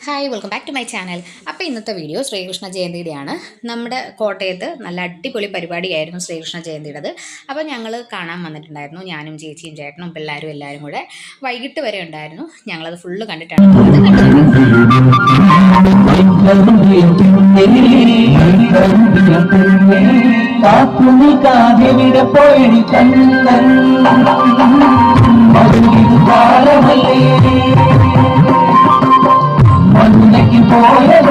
Hi welcome back to my channel. അപ്പോൾ ഇന്നത്തെ video Sreekrishna ജയന്തിയുടെയാണ്. നമ്മുടെ കോട്ടയത്ത് നല്ല അടിപൊളി പരിപാടിയായിരുന്നു ശ്രീകൃഷ്ണ ജയന്തിയുടേത്. അപ്പോൾ ഞങ്ങൾ കാണാൻ വന്നിട്ടുണ്ടായിരുന്നു. ഞാനും ചേച്ചിയും ചേട്ടനും പിള്ളേരും എല്ലാവരും കൂടെ വൈകിട്ട് വരെ ഉണ്ടായിരുന്നു. ഞങ്ങളത് ഫുള്ള് കണ്ടിട്ടാണ് മണ്ണയ്ക്ക് പോയത്